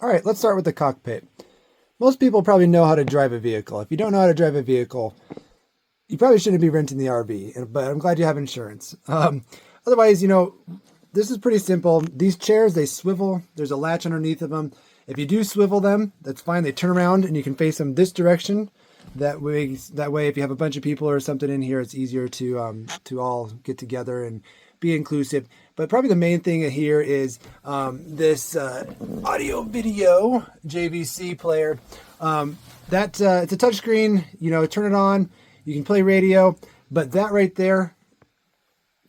All right, let's start with the cockpit. Most people probably know how to drive a vehicle. If you don't know how to drive a vehicle, you probably shouldn't be renting the RV, but I'm glad you have insurance. Otherwise, this is pretty simple. These chairs, they swivel. There's a latch underneath of them. If you do swivel them, that's fine. They turn around and you can face them this direction. That way, if you have a bunch of people or something in here, it's easier to all get together and be inclusive. But probably the main thing here is this audio video JVC player. It's a touchscreen. Turn it on. You can play radio, but that right there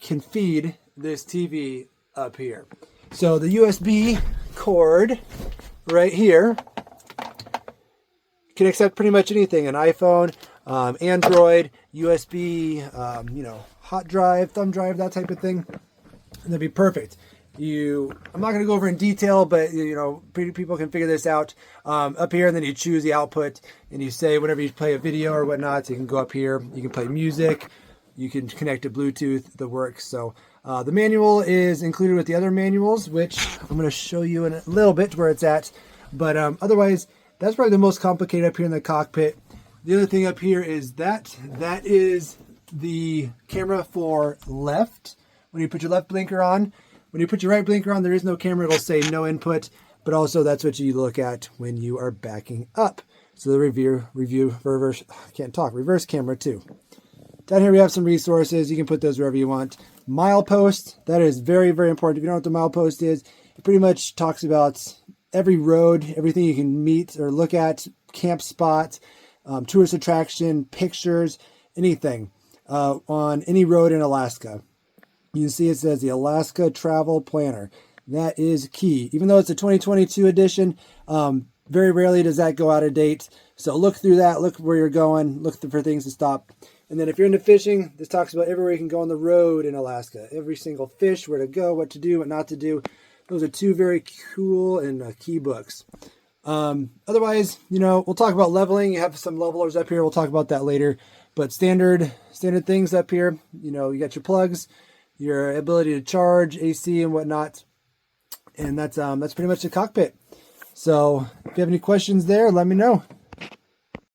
can feed this TV up here. So the USB cord right here can accept pretty much anything: an iPhone, Android, USB, hot drive, thumb drive, that type of thing. And that'd be perfect. I'm not going to go over in detail, but people can figure this out up here. And then you choose the output, and you say whenever you play a video or whatnot, so you can go up here. You can play music. You can connect to Bluetooth. The works. So the manual is included with the other manuals, which I'm going to show you in a little bit where it's at. But otherwise, that's probably the most complicated up here in the cockpit. The other thing up here is that is the camera for left. When you put your left blinker on, when you put your right blinker on, there is no camera. It'll say no input, but also that's what you look at when you are backing up. So the reverse camera too. Down here we have some resources. You can put those wherever you want. Milepost, that is very, very important. If you don't know what the milepost is, it pretty much talks about every road, everything you can meet or look at, camp spots, tourist attraction, pictures, anything on any road in Alaska. You can see it says the Alaska Travel Planner. That is key. Even though it's a 2022 edition, very rarely does that go out of date. So look through that, look where you're going, look for things to stop. And then if you're into fishing, this talks about everywhere you can go on the road in Alaska. Every single fish, where to go, what to do, what not to do. Those are two very cool and key books. Otherwise, we'll talk about leveling. You have some levelers up here. We'll talk about that later. But standard things up here. You got your plugs, your ability to charge AC and whatnot. And that's pretty much the cockpit. So if you have any questions there, let me know.